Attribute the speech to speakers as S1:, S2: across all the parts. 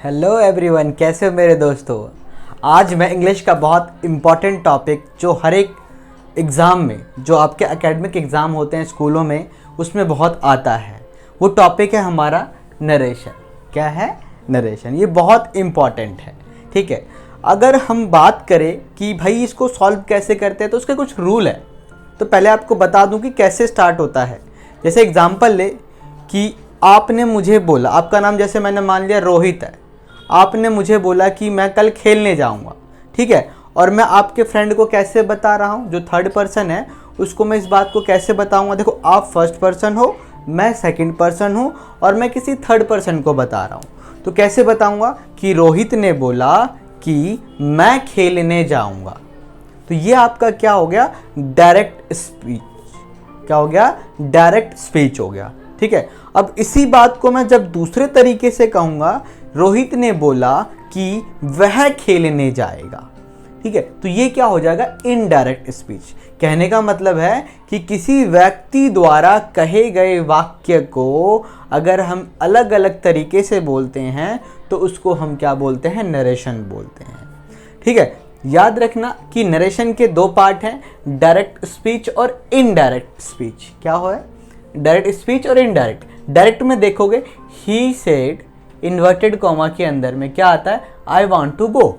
S1: Hello everyone, कैसे हो मेरे दोस्तों। आज मैं इंग्लिश का बहुत इम्पॉर्टेंट टॉपिक जो हर एक एग्ज़ाम में, जो आपके एकेडमिक एग्ज़ाम होते हैं स्कूलों में, उसमें बहुत आता है। वो टॉपिक है हमारा नरेशन। क्या है? नरेशन। ये बहुत इम्पॉर्टेंट है। ठीक है, अगर हम बात करें कि भाई इसको सॉल्व कैसे करते हैं तो उसके कुछ रूल है। तो पहले आपको बता दूं कि कैसे स्टार्ट होता है। जैसे एग्जांपल ले कि आपने मुझे बोला, आपका नाम जैसे मैंने मान लिया रोहित है, आपने मुझे बोला कि मैं कल खेलने जाऊंगा। ठीक है, और मैं आपके फ्रेंड को कैसे बता रहा हूँ, जो थर्ड पर्सन है उसको मैं इस बात को कैसे बताऊंगा। देखो, आप फर्स्ट पर्सन हो, मैं सेकंड पर्सन हूँ और मैं किसी थर्ड पर्सन को बता रहा हूँ। तो कैसे बताऊंगा कि रोहित ने बोला कि मैं खेलने जाऊंगा। तो ये आपका क्या हो गया? Direct speech. क्या हो गया? डायरेक्ट स्पीच हो गया। ठीक है, अब इसी बात को मैं जब दूसरे तरीके से कहूंगा, रोहित ने बोला कि वह खेलने जाएगा। ठीक है, तो ये क्या हो जाएगा? Indirect speech. कहने का मतलब है कि किसी व्यक्ति द्वारा कहे गए वाक्य को अगर हम अलग अलग तरीके से बोलते हैं तो उसको हम क्या बोलते हैं? नरेशन बोलते हैं। ठीक है, याद रखना कि नरेशन के दो पार्ट हैं, डायरेक्ट स्पीच और इनडायरेक्ट स्पीच। क्या हो है? डायरेक्ट स्पीच और इनडायरेक्ट। डायरेक्ट में देखोगे ही सेड, इन्वर्टेड कॉमा के अंदर में क्या आता है? I want to go.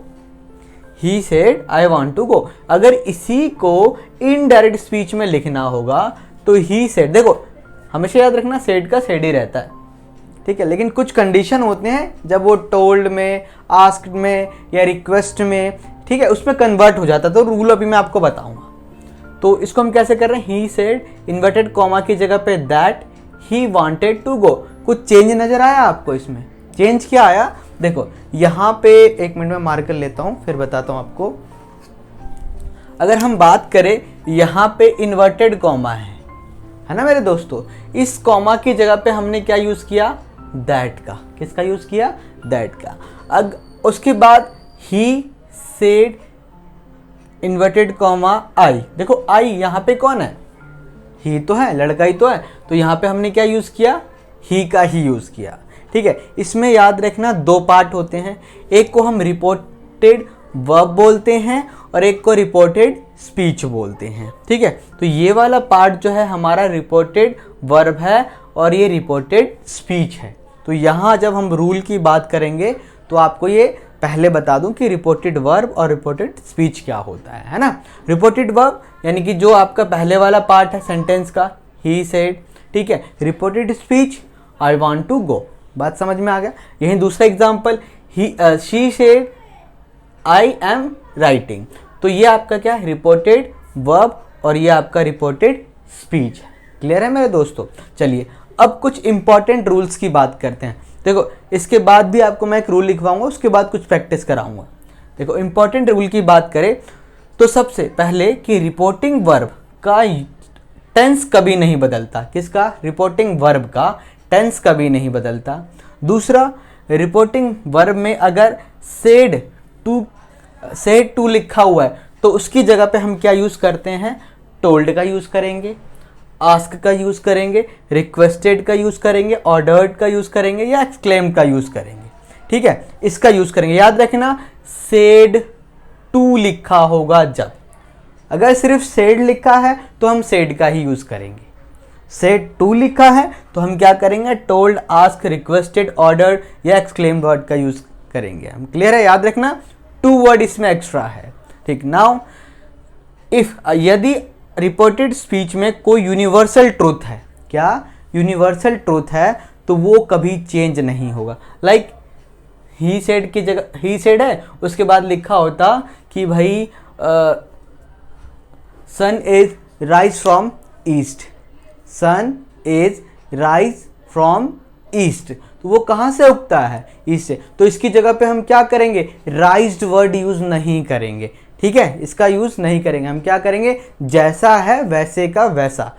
S1: He said I want to go. अगर इसी को इनडायरेक्ट स्पीच में लिखना होगा तो ही सेड, देखो हमेशा याद रखना सेड का सेड ही रहता है। ठीक है, लेकिन कुछ कंडीशन होते हैं जब वो टोल्ड में, आस्क्ड में या रिक्वेस्ट में, ठीक है, उसमें कन्वर्ट हो जाता है। तो रूल अभी मैं आपको बताऊंगा। तो इसको हम कैसे कर रहे हैं? ही सेड, इन्वर्टेड कॉमा की जगह पे that he wanted to go. कुछ चेंज नजर आया आपको इसमें? चेंज क्या आया? देखो यहाँ पे, एक मिनट में मार्कर लेता हूँ फिर बताता हूँ आपको। अगर हम बात करें, यहाँ पे इन्वर्टेड कॉमा है ना मेरे दोस्तों, इस कॉमा की जगह पे हमने क्या यूज किया? दैट का। किसका यूज किया? दैट का। अब उसके बाद ही सेड, इन्वर्टेड कॉमा आई। देखो आई यहाँ पे कौन है? ही तो है, लड़का ही तो है। तो यहाँ पे हमने क्या यूज किया? ही का ही यूज किया। ठीक है, इसमें याद रखना दो पार्ट होते हैं, एक को हम रिपोर्टेड वर्ब बोलते हैं और एक को रिपोर्टेड स्पीच बोलते हैं। ठीक है, तो ये वाला पार्ट जो है हमारा रिपोर्टेड वर्ब है और ये रिपोर्टेड स्पीच है। तो यहाँ जब हम रूल की बात करेंगे तो आपको ये पहले बता दूं कि रिपोर्टेड वर्ब और रिपोर्टेड स्पीच क्या होता है ना। रिपोर्टेड वर्ब यानी कि जो आपका पहले वाला पार्ट है सेंटेंस का, ही सेड। ठीक है, reported speech I want to go. बात समझ में आ गया? यही दूसरा example, she said I am writing. तो ये आपका क्या है? रिपोर्टेड वर्ब और ये आपका रिपोर्टेड स्पीच है। क्लियर है मेरे दोस्तों? चलिए अब कुछ इंपॉर्टेंट रूल्स की बात करते हैं। देखो, इसके बाद भी आपको मैं एक रूल लिखवाऊंगा, उसके बाद कुछ प्रैक्टिस कराऊंगा। देखो, इंपॉर्टेंट रूल की बात करें तो सबसे पहले कि रिपोर्टिंग वर्ब का टेंस कभी नहीं बदलता। किसका? रिपोर्टिंग वर्ब का टेंस कभी नहीं बदलता। दूसरा, रिपोर्टिंग वर्ब में अगर सेड टू लिखा हुआ है तो उसकी जगह पे हम क्या यूज करते हैं? टोल्ड का यूज करेंगे, आस्क का यूज करेंगे, रिक्वेस्टेड का यूज करेंगे, ऑर्डर्ड का यूज करेंगे या एक्सक्लेम का यूज करेंगे। ठीक है, इसका यूज करेंगे। याद रखना, सेड टू लिखा होगा जब। अगर सिर्फ सेड लिखा है तो हम सेड का ही यूज करेंगे। सेड टू लिखा है तो हम क्या करेंगे? टोल्ड, आस्क, रिक्वेस्टेड, ऑर्डर्ड या एक्सक्लेम वर्ड का यूज करेंगे हम। क्लियर है? याद रखना टू वर्ड इसमें एक्स्ट्रा है। ठीक, नाउ इफ, यदि रिपोर्टेड स्पीच में कोई यूनिवर्सल ट्रूथ है, क्या यूनिवर्सल ट्रूथ है, तो वो कभी चेंज नहीं होगा। लाइक ही सेड की जगह ही सेड है, उसके बाद लिखा होता कि भाई sun is rise from east, sun is rise from east. तो वो कहाँ से उगता है? ईस्ट से। तो इसकी जगह पे हम क्या करेंगे? राइज्ड वर्ड यूज नहीं करेंगे। ठीक है, इसका यूज नहीं करेंगे। हम क्या करेंगे? जैसा है वैसे का वैसा।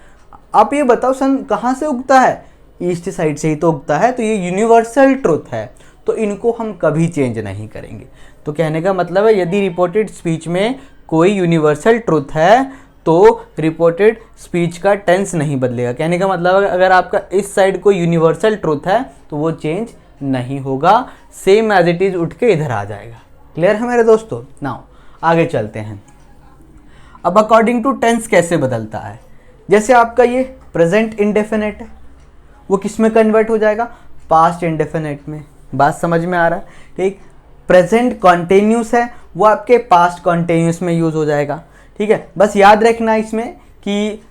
S1: आप ये बताओ, सन कहाँ से उगता है? ईस्ट साइड से ही तो उगता है। तो ये यूनिवर्सल ट्रुथ है, तो इनको हम कभी चेंज नहीं करेंगे। तो कहने का मतलब है, यदि रिपोर्टेड स्पीच में कोई यूनिवर्सल ट्रुथ है तो रिपोर्टेड स्पीच का टेंस नहीं बदलेगा। कहने का मतलब अगर आपका इस साइड कोई यूनिवर्सल ट्रुथ है तो वो चेंज नहीं होगा, सेम एज इट इज उठ के इधर आ जाएगा। क्लियर है मेरे दोस्तों? नाउ आगे चलते हैं। अब अकॉर्डिंग टू टेंस कैसे बदलता है, जैसे आपका ये प्रेजेंट इंडेफिनिट है, वो किस में कन्वर्ट हो जाएगा? पास्ट इंडेफिनिट में। बात समझ में आ रहा है? ठीक। प्रेजेंट कॉन्टिन्यूस है, वो आपके पास्ट कॉन्टिन्यूस में यूज हो जाएगा। ठीक है, बस याद रखना इसमें कि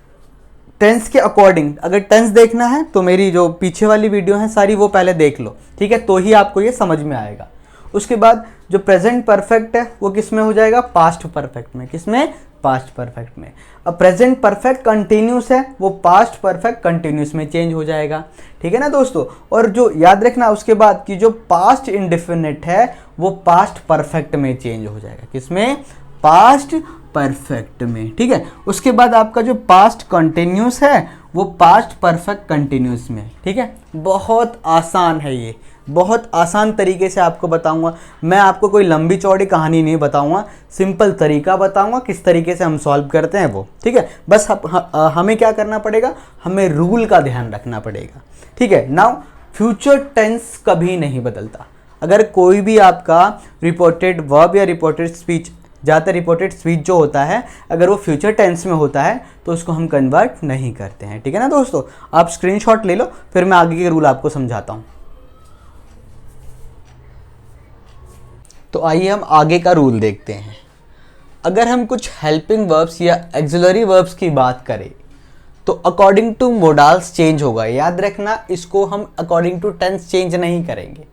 S1: टेंस के अकॉर्डिंग, अगर टेंस देखना है तो मेरी जो पीछे वाली वीडियो है सारी वो पहले देख लो। ठीक है, तो ही आपको ये समझ में आएगा। उसके बाद जो प्रेजेंट परफेक्ट है वो किस में हो जाएगा? पास्ट परफेक्ट में। किस में? पास्ट परफेक्ट में। अब प्रेजेंट परफेक्ट कंटिन्यूस है, वो पास्ट परफेक्ट कंटिन्यूस में चेंज हो जाएगा। ठीक है ना दोस्तों? और जो याद रखना उसके बाद कि जो पास्ट इंडेफिनिट है वो पास्ट परफेक्ट में चेंज हो जाएगा। किसमें? पास्ट परफेक्ट में। ठीक है, उसके बाद आपका जो पास्ट कंटिन्यूस है वो पास्ट परफेक्ट कंटिन्यूस में। ठीक है, बहुत आसान है ये, बहुत आसान तरीके से आपको बताऊंगा मैं। आपको कोई लंबी चौड़ी कहानी नहीं बताऊंगा, सिंपल तरीका बताऊंगा किस तरीके से हम सॉल्व करते हैं वो। ठीक है, बस हमें क्या करना पड़ेगा? हमें रूल का ध्यान रखना पड़ेगा। ठीक है, नाउ फ्यूचर टेंस कभी नहीं बदलता। अगर कोई भी आपका रिपोर्टेड वर्ब या रिपोर्टेड स्पीच, ज़्यादातर रिपोर्टेड स्पीच जो होता है अगर वो फ्यूचर टेंस में होता है तो उसको हम कन्वर्ट नहीं करते हैं। ठीक है ना दोस्तों? आप स्क्रीनशॉट ले लो, फिर मैं आगे के रूल आपको समझाता हूँ। तो आइए हम आगे का रूल देखते हैं। अगर हम कुछ हेल्पिंग वर्ब्स या एक्सिलरी वर्ब्स की बात करें तो अकॉर्डिंग टू मोडाल्स चेंज होगा। याद रखना, इसको हम अकॉर्डिंग टू टेंस चेंज नहीं करेंगे।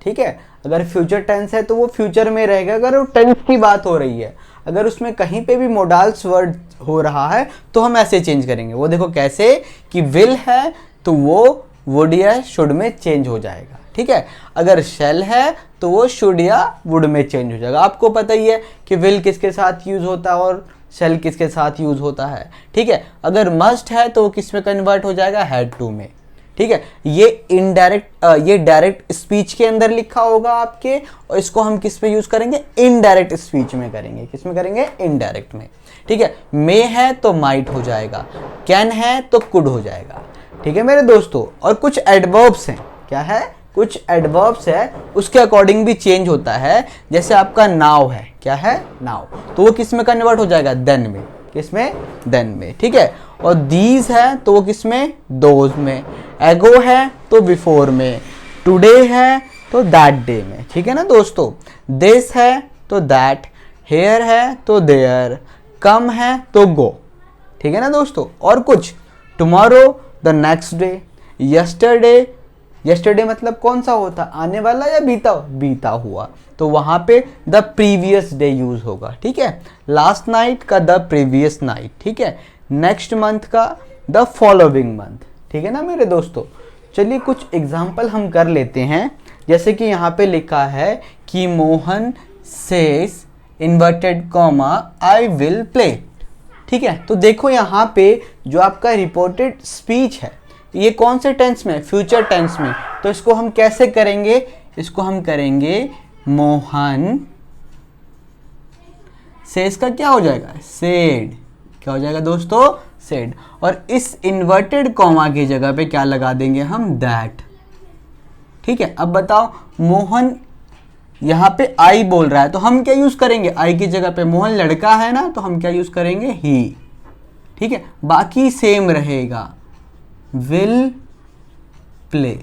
S1: ठीक है, अगर फ्यूचर टेंस है तो वो फ्यूचर में रहेगा। अगर वो टेंस की बात हो रही है, अगर उसमें कहीं पे भी मोडाल्स वर्ड हो रहा है तो हम ऐसे चेंज करेंगे। वो देखो कैसे, कि विल है तो वो वुड या शुड में चेंज हो जाएगा। ठीक है, अगर शेल है तो वो शुड या वुड में चेंज हो जाएगा। आपको पता ही है कि विल किसके साथ यूज होता है और शेल किसके साथ यूज होता है। ठीक है, अगर मस्ट है तो वो किस में कन्वर्ट हो जाएगा? हैड टू में। ठीक है, ये इनडायरेक्ट, ये डायरेक्ट स्पीच के अंदर लिखा होगा आपके, और इसको हम किस में यूज करेंगे? इनडायरेक्ट स्पीच में करेंगे। किस में करेंगे? इनडायरेक्ट में। ठीक है, मे है तो माइट हो जाएगा, कैन है तो कुड हो जाएगा। ठीक है मेरे दोस्तों, और कुछ एडवर्ब्स हैं। क्या है? कुछ एडवर्ब्स है, उसके अकॉर्डिंग भी चेंज होता है। जैसे आपका नाउ है, क्या है? नाउ, तो वो किस में कन्वर्ट हो जाएगा? देन में। किस में? देन में। ठीक है, और दीज है तो वो किस में? दोज में। एगो है तो बिफोर में। टुडे है तो दैट डे में। ठीक है ना दोस्तों? दिस है तो दैट, हेयर है तो देयर, कम है तो गो। ठीक है ना दोस्तों? और कुछ, tomorrow, the next day, yesterday, yesterday मतलब कौन सा होता? आने वाला या बीता? बीता हुआ, तो वहां पे द प्रीवियस डे यूज होगा। ठीक है, लास्ट नाइट का द प्रीवियस नाइट। ठीक है, नेक्स्ट मंथ का द फॉलोइंग मंथ। ठीक है ना मेरे दोस्तों? चलिए कुछ एग्जाम्पल हम कर लेते हैं। जैसे कि यहाँ पे लिखा है कि Mohan says inverted comma I will play. ठीक है, तो देखो यहाँ पे जो आपका रिपोर्टेड स्पीच है ये कौन से टेंस में? फ्यूचर टेंस में। तो इसको हम कैसे करेंगे? इसको हम करेंगे मोहन सेज का क्या हो जाएगा? सेड। क्या हो जाएगा दोस्तों? सेड। और इस इन्वर्टेड कॉमा की जगह पे क्या लगा देंगे हम? दैट। ठीक है, अब बताओ, मोहन यहाँ पे आई बोल रहा है तो हम क्या यूज करेंगे? आई की जगह पे, मोहन लड़का है ना तो हम क्या यूज करेंगे? ही। ठीक है, बाकी सेम रहेगा, विल प्ले।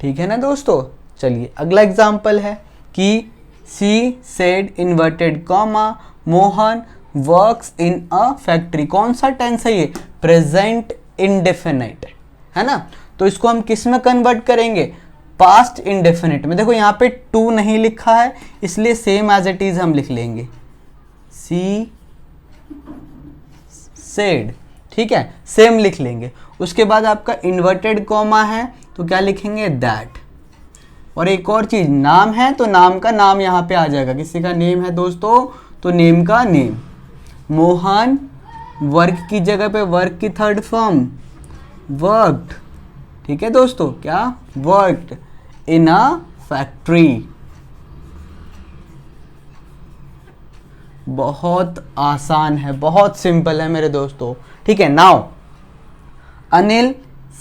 S1: ठीक है ना दोस्तों? चलिए अगला एग्जाम्पल है कि she said inverted comma Mohan works in a factory. कौन सा टेंस है ये? प्रेजेंट इंडेफिनिट है ना, तो इसको हम किस में कन्वर्ट करेंगे? पास्ट इंडेफिनिट में। देखो यहाँ पे टू नहीं लिखा है इसलिए सेम एज इट इज हम लिख लेंगे, सी सेड। ठीक है, सेम लिख लेंगे। उसके बाद आपका इन्वर्टेड कॉमा है तो क्या लिखेंगे? दैट। और एक और चीज, नाम है तो नाम का नाम यहाँ पे आ जाएगा। किसी का नेम है दोस्तों तो नेम का नेम। मोहन वर्क की जगह पे वर्क की थर्ड फॉर्म वर्कड। ठीक है दोस्तों, क्या? Worked in a factory. बहुत आसान है, बहुत सिंपल है मेरे दोस्तों। ठीक है, now Anil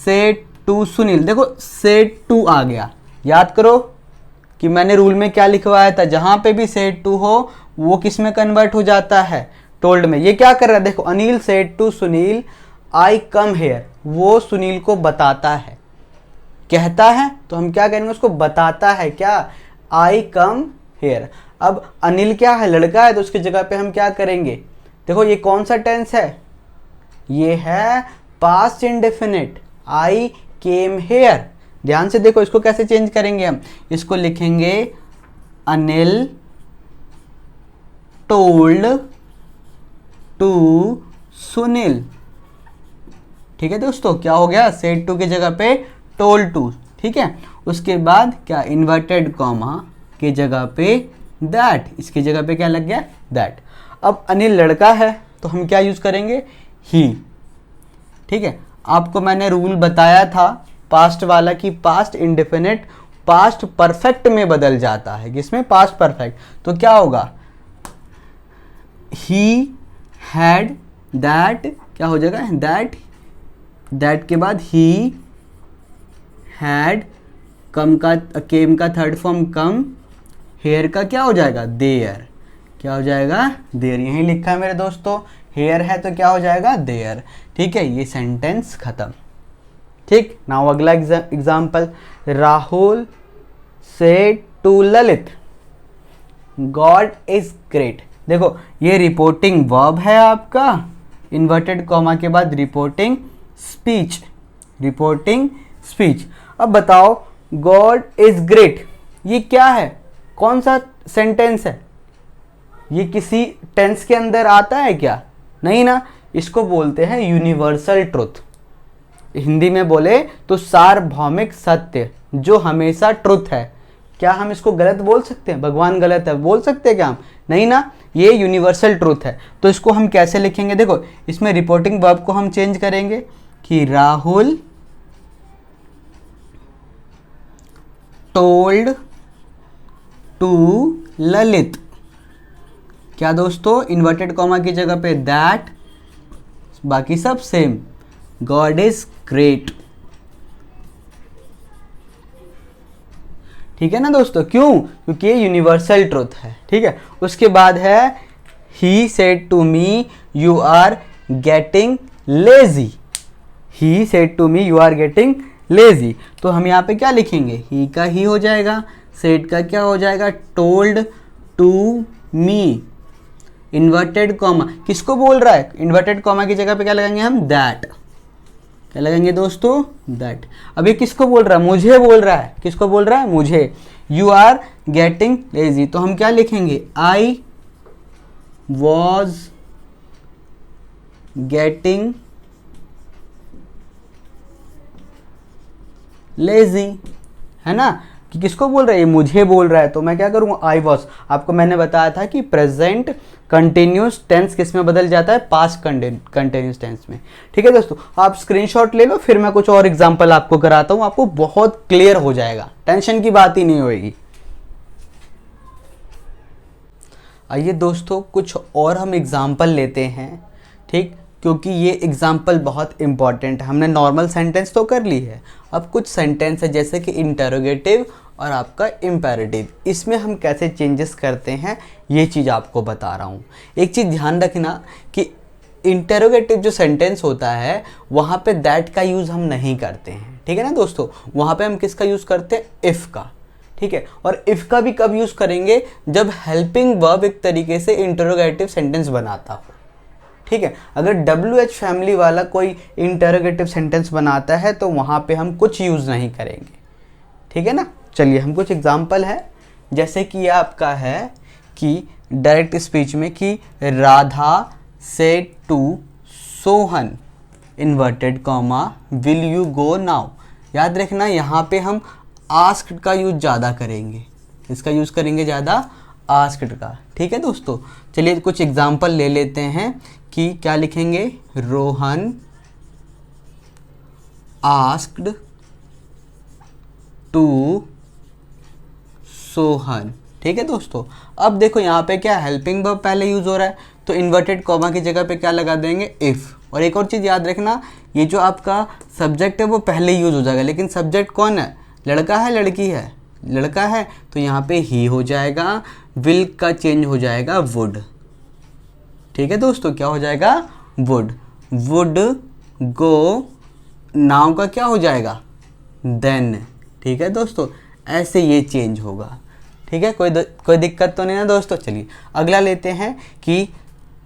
S1: said to Sunil. देखो सेड टू आ गया, याद करो कि मैंने रूल में क्या लिखवाया था, जहां पे भी सेड टू हो वो किस में कन्वर्ट हो जाता है, टोल्ड में। ये क्या कर रहा है, देखो Anil said to Sunil I come here, वो सुनील को बताता है, कहता है तो हम क्या करेंगे, उसको बताता है, क्या, आई कम हेयर। अब अनिल क्या है, लड़का है, तो उसकी जगह पे हम क्या करेंगे, देखो ये कौन सा टेंस है, ये है past indefinite, I came here. ध्यान से देखो इसको कैसे चेंज करेंगे हम, इसको लिखेंगे अनिल टोल्ड टू सुनील। ठीक है दोस्तों, क्या हो गया, सेड टू की जगह पे टोल्ड टू। ठीक है, उसके बाद क्या, इन्वर्टेड कॉमा की जगह पे दैट, इसकी जगह पे क्या लग गया, दैट। अब अनिल लड़का है तो हम क्या यूज करेंगे, ही। ठीक है, आपको मैंने रूल बताया था पास्ट वाला कि पास्ट इंडेफिनिट पास्ट परफेक्ट में बदल जाता है, किसमें, पास्ट परफेक्ट। तो क्या होगा, ही हैड दैट, क्या हो जाएगा, दैट, दैट के बाद ही हैड, कम का, केम का थर्ड फॉर्म कम, हेयर का क्या हो जाएगा, देयर, क्या हो जाएगा, देयर। यहीं लिखा है मेरे दोस्तों, हेयर है तो क्या हो जाएगा, देयर। ठीक है, ये सेंटेंस खत्म। ठीक, नाउ अगला example, Rahul said to Lalit God is great. देखो ये रिपोर्टिंग वर्ब है आपका, इन्वर्टेड कॉमा के बाद रिपोर्टिंग स्पीच, रिपोर्टिंग स्पीच। अब बताओ गॉड इज ग्रेट, ये क्या है, कौन सा सेंटेंस है, ये किसी टेंस के अंदर आता है क्या, नहीं ना, इसको बोलते हैं यूनिवर्सल ट्रुथ। हिंदी में बोले तो सार्वभौमिक सत्य, जो हमेशा ट्रुथ है। क्या हम इसको गलत बोल सकते हैं, भगवान गलत है बोल सकते हैं क्या हम, नहीं ना, ये यूनिवर्सल ट्रुथ है। तो इसको हम कैसे लिखेंगे, देखो इसमें रिपोर्टिंग वर्ब को हम चेंज करेंगे कि राहुल टोल्ड टू ललित, क्या दोस्तों, इन्वर्टेड कॉमा की जगह पे दैट, बाकी सब सेम, गॉड इज ग्रेट। ठीक है ना दोस्तों, क्यों, क्योंकि ये यूनिवर्सल ट्रुथ है। ठीक है, उसके बाद है he said to me you are getting lazy, he said to me you are getting lazy. तो हम यहाँ पे क्या लिखेंगे, ही का ही हो जाएगा, सेड का क्या हो जाएगा, told to me, inverted comma, किसको बोल रहा है, इन्वर्टेड कॉमा की जगह पे क्या लगाएंगे हम, दैट, क्या लगाएंगे दोस्तों, दैट। अब ये किसको बोल रहा है, मुझे बोल रहा है, किसको बोल रहा है, मुझे, यू आर गेटिंग लेजी। तो हम क्या लिखेंगे, आई वॉज गेटिंग लेजी, है ना, कि किसको बोल रहा है, ये मुझे बोल रहा है। तो मैं क्या करूँगा, आई वॉज। आपको मैंने बताया था कि प्रेजेंट कंटिन्यूस टेंस किस में बदल जाता है, पास्ट कंटिन्यूस टेंस में। ठीक है दोस्तों, आप स्क्रीनशॉट ले लो, फिर मैं कुछ और एग्जांपल आपको कराता हूँ, आपको बहुत क्लियर हो जाएगा, टेंशन की बात ही नहीं होगी। आइए दोस्तों कुछ और हम एग्जाम्पल लेते हैं, ठीक, क्योंकि ये एग्जाम्पल बहुत इंपॉर्टेंट है। हमने नॉर्मल सेंटेंस तो कर ली है, अब कुछ सेंटेंस है जैसे कि इंटरोगेटिव और आपका इम्पेरेटिव, इसमें हम कैसे चेंजेस करते हैं ये चीज़ आपको बता रहा हूँ। एक चीज़ ध्यान रखना कि इंटरोगेटिव जो सेंटेंस होता है वहाँ पे दैट का यूज़ हम नहीं करते हैं, ठीक है ना दोस्तों, वहाँ पे हम किसका यूज़ करते हैं, इफ़ का। ठीक है, और इफ़ का भी कब यूज़ करेंगे, जब हेल्पिंग वर्ब एक तरीके से इंटरोगेटिव सेंटेंस बनाता हो। ठीक है, अगर WH फैमिली वाला कोई इंटरोगेटिव सेंटेंस बनाता है तो वहाँ पे हम कुछ यूज़ नहीं करेंगे। ठीक है ना, चलिए हम कुछ एग्जाम्पल है, जैसे कि आपका है कि डायरेक्ट स्पीच में कि Radha said to Sohan inverted comma will you go now. याद रखना यहाँ पे हम आस्क्ड का यूज ज़्यादा करेंगे, इसका यूज़ करेंगे ज़्यादा, आस्क्ड का। ठीक है दोस्तों, चलिए कुछ एग्जाम्पल ले लेते हैं कि क्या लिखेंगे, रोहन आस्क्ड टू सोहन। ठीक है दोस्तों। अब देखो यहाँ पे क्या हेल्पिंग वर्ब पहले यूज़ हो रहा है, तो इन्वर्टेड कॉमा की जगह पे क्या लगा देंगे, इफ़। और एक और चीज़ याद रखना, ये जो आपका सब्जेक्ट है वो पहले यूज़ हो जाएगा, लेकिन सब्जेक्ट कौन है, लड़का है लड़की है, लड़का है, तो यहाँ पे ही हो जाएगा, विल का चेंज हो जाएगा वुड। ठीक है दोस्तों, क्या हो जाएगा, वुड। वुड गो, नाउन का क्या हो जाएगा, देन। ठीक है दोस्तों, ऐसे ये चेंज होगा। ठीक है, कोई दिक्कत तो नहीं ना दोस्तों। चलिए अगला लेते हैं कि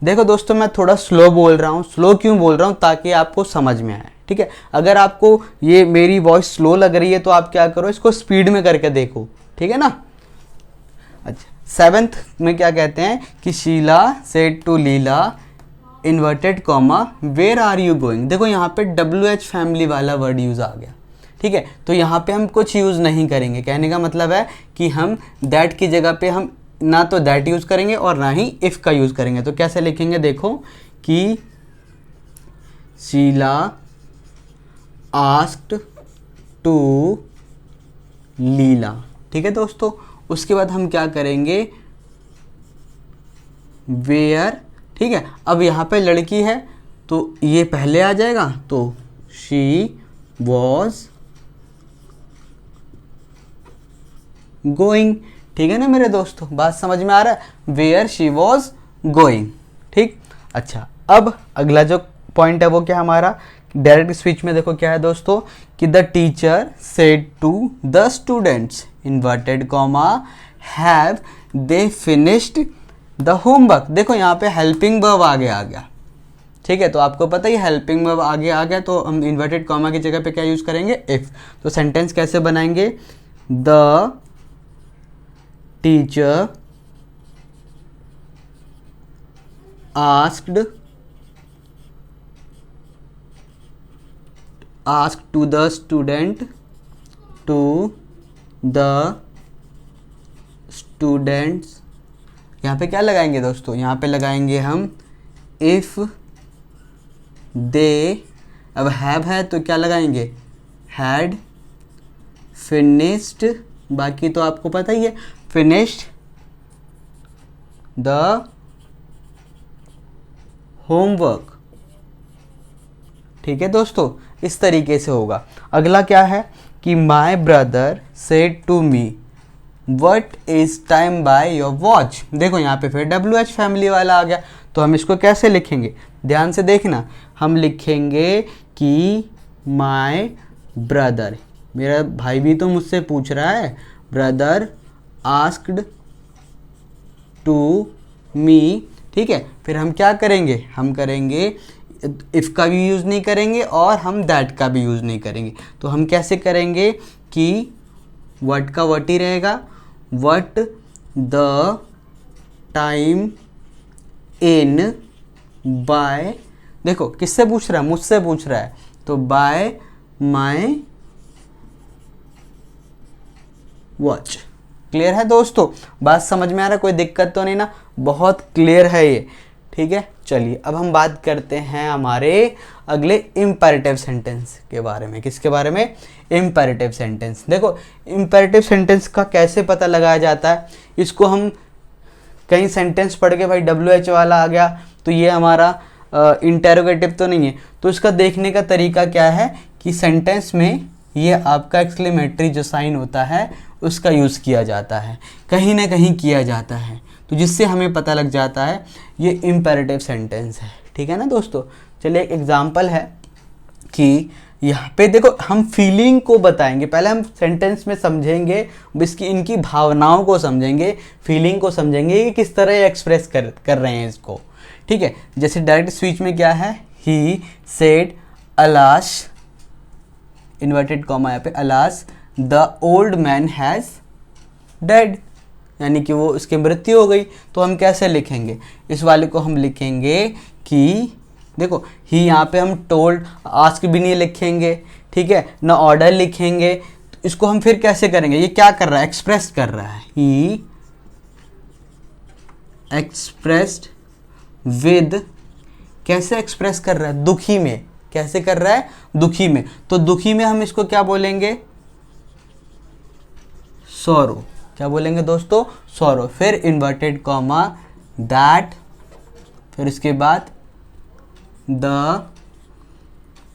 S1: देखो दोस्तों, मैं थोड़ा स्लो बोल रहा हूँ। स्लो क्यों बोल रहा हूँ, ताकि आपको समझ में आए। ठीक है, अगर आपको ये मेरी वॉइस स्लो लग रही है तो आप क्या करो, इसको स्पीड में करके देखो। ठीक है ना। अच्छा, 7th में क्या कहते हैं कि Sheela said to Leela inverted comma where are you going. देखो यहाँ पे WH फैमिली वाला वर्ड यूज़ आ गया। ठीक है, तो यहाँ पे हम कुछ यूज़ नहीं करेंगे। कहने का मतलब है कि हम दैट की जगह पे हम ना तो दैट यूज़ करेंगे और ना ही इफ़ का यूज़ करेंगे। तो कैसे लिखेंगे, देखो कि शीला आस्क्ड टू लीला। ठीक है दोस्तों, उसके बाद हम क्या करेंगे, वेयर। ठीक है, अब यहाँ पे लड़की है तो ये पहले आ जाएगा, तो शी वॉज गोइंग। ठीक है ना मेरे दोस्तों, बात समझ में आ रहा है, वेयर शी वॉज गोइंग। ठीक, अच्छा, अब अगला जो पॉइंट है वो क्या हमारा, डायरेक्ट स्पीच में देखो क्या है दोस्तों, कि the teacher said to the students inverted comma have they finished the homework. देखो यहाँ पे हेल्पिंग वर्ब आगे आ गया। ठीक है, तो आपको पता ही हेल्पिंग वर्ब आगे आ गया, तो हम इन्वर्टेड कॉमा की जगह पे क्या यूज़ करेंगे, इफ़। तो सेंटेंस कैसे बनाएंगे, the teacher asked to the student to the students। यहाँ पे क्या लगाएंगे दोस्तों, यहाँ पे लगाएंगे हम इफ़ दे, अब हैव है तो क्या लगाएंगे, हैड फिनिश्ड, बाकी तो आपको पता ही है, फिनिश्ड द होमवर्क। ठीक है दोस्तों, इस तरीके से होगा। अगला क्या है कि my brother said to me what is time by your watch. देखो यहाँ पे फिर WH फैमिली वाला आ गया, तो हम इसको कैसे लिखेंगे, ध्यान से देखना। हम लिखेंगे कि माई ब्रदर, मेरा भाई भी तो मुझसे पूछ रहा है, ब्रदर आस्क्ड टू मी। ठीक है, फिर हम क्या करेंगे, हम करेंगे इफ़ का भी यूज़ नहीं करेंगे और हम दैट का भी यूज़ नहीं करेंगे। तो हम कैसे करेंगे कि व्हाट का व्हाट ही रहेगा, what the time in by. देखो किससे पूछ रहा है, मुझसे पूछ रहा है, तो बाय माई वॉच। क्लियर है दोस्तों, बात समझ में आ रहा है, कोई दिक्कत तो नहीं ना, बहुत क्लियर है ये। ठीक है, चलिए अब हम बात करते हैं हमारे अगले इम्पेरेटिव सेंटेंस के बारे में। किसके बारे में, इम्पेरेटिव सेंटेंस। देखो इम्पेरेटिव सेंटेंस का कैसे पता लगाया जाता है, इसको हम कहीं सेंटेंस पढ़ के भाई WH वाला आ गया तो ये हमारा इंटेरोगेटिव तो नहीं है, तो इसका देखने का तरीका क्या है कि सेंटेंस में ये आपका एक्सक्लेमेटरी जो साइन होता है उसका यूज़ किया जाता है, कहीं ना कहीं किया जाता है, तो जिससे हमें पता लग जाता है ये इम्पेरेटिव सेंटेंस है। ठीक है ना दोस्तों। चलिए एक एग्जांपल है कि यहाँ पे देखो हम फीलिंग को बताएंगे, पहले हम सेंटेंस में समझेंगे इसकी, इनकी भावनाओं को समझेंगे, फीलिंग को समझेंगे कि किस तरह एक्सप्रेस कर रहे हैं इसको। ठीक है, जैसे डायरेक्ट स्पीच में क्या है, ही सेड अलाश इन्वर्टेड कॉमा यहाँ पे, alas the old man has dead, यानी कि वो उसकी मृत्यु हो गई। तो हम कैसे लिखेंगे, इस वाले को हम लिखेंगे कि देखो ही, यहाँ पे हम टोल्ड, आस्क भी नहीं लिखेंगे, ठीक है ना, ऑर्डर लिखेंगे, तो इसको हम फिर कैसे करेंगे, ये क्या कर रहा है, एक्सप्रेस कर रहा है, ही एक्सप्रेस्ड विद, कैसे एक्सप्रेस कर रहा है, दुखी में, कैसे कर रहा है, दुखी में, तो दुखी में हम इसको क्या बोलेंगे, सॉरो। क्या बोलेंगे दोस्तों, सॉरो, फिर इन्वर्टेड कॉमा दैट, फिर उसके बाद द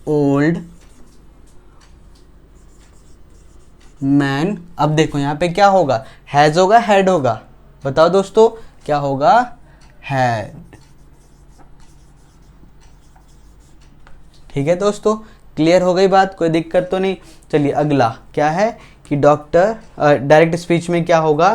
S1: ओल्ड मैन। अब देखो यहाँ पे क्या होगा, हैज होगा, हैड होगा, बताओ दोस्तों क्या होगा, हैड। ठीक है दोस्तों, क्लियर हो गई बात, कोई दिक्कत तो नहीं। चलिए अगला क्या है कि डॉक्टर, डायरेक्ट स्पीच में क्या होगा,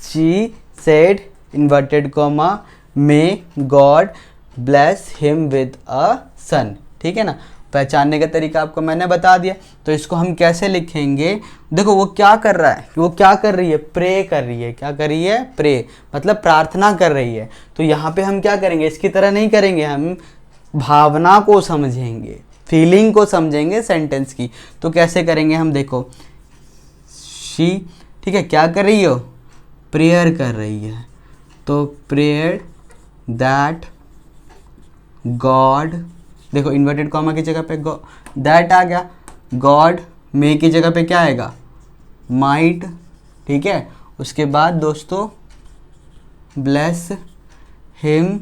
S1: she said inverted comma may God bless him with a son. ठीक है ना, पहचानने का तरीका आपको मैंने बता दिया। तो इसको हम कैसे लिखेंगे, देखो वो क्या कर रहा है, वो क्या कर रही है, प्रे कर रही है। क्या कर रही है, प्रे, मतलब प्रार्थना कर रही है। तो यहाँ पे हम क्या करेंगे, इसकी तरह नहीं करेंगे, हम भावना को समझेंगे, फीलिंग को समझेंगे सेंटेंस की। तो कैसे करेंगे हम, देखो शी, ठीक है, क्या कर रही हो, प्रेयर कर रही है। तो प्रेयर दैट गॉड, देखो इन्वर्टेड कॉमा की जगह पे दैट आ गया, गॉड मे की जगह पे क्या आएगा, माइट। ठीक है, उसके बाद दोस्तों bless him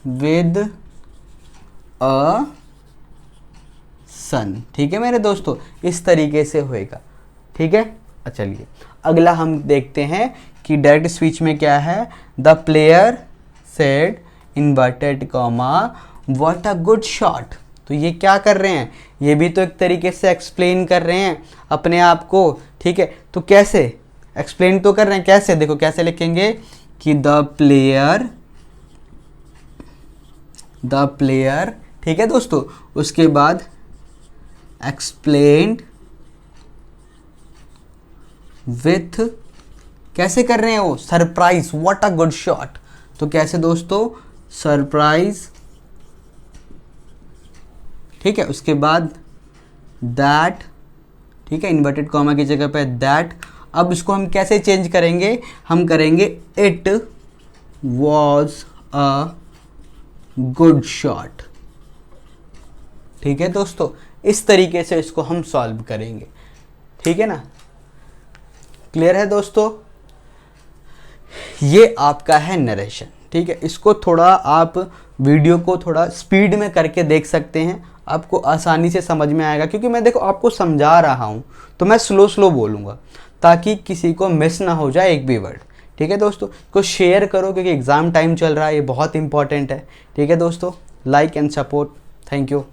S1: with a son. ठीक है मेरे दोस्तों, इस तरीके से होएगा। ठीक है, चलिए अगला हम देखते हैं कि डायरेक्ट स्पीच में क्या है, the player said inverted comma what a good shot. तो ये क्या कर रहे हैं, ये भी तो एक तरीके से एक्सप्लेन कर रहे हैं अपने आप को। ठीक है, तो कैसे एक्सप्लेन तो कर रहे हैं, कैसे, देखो कैसे लिखेंगे कि द प्लेयर, ठीक है दोस्तों, उसके बाद एक्सप्लेन्ड विथ, कैसे कर रहे हैं वो, surprise, what a good shot. तो कैसे दोस्तों, सरप्राइज। ठीक है, उसके बाद दैट, ठीक है, इन्वर्टेड कॉमा की जगह पे दैट। अब इसको हम कैसे चेंज करेंगे, हम करेंगे it was a good shot. ठीक है दोस्तों, इस तरीके से इसको हम सॉल्व करेंगे। ठीक है ना, क्लियर है दोस्तों। ये आपका है नरेशन। ठीक है, इसको थोड़ा आप वीडियो को थोड़ा स्पीड में करके देख सकते हैं, आपको आसानी से समझ में आएगा। क्योंकि मैं देखो आपको समझा रहा हूँ तो मैं स्लो स्लो बोलूँगा ताकि किसी को मिस ना हो जाए एक भी वर्ड। ठीक है दोस्तों, को शेयर करो क्योंकि एग्ज़ाम टाइम चल रहा है, ये बहुत इंपॉर्टेंट है। ठीक है दोस्तों, like and support, thank you.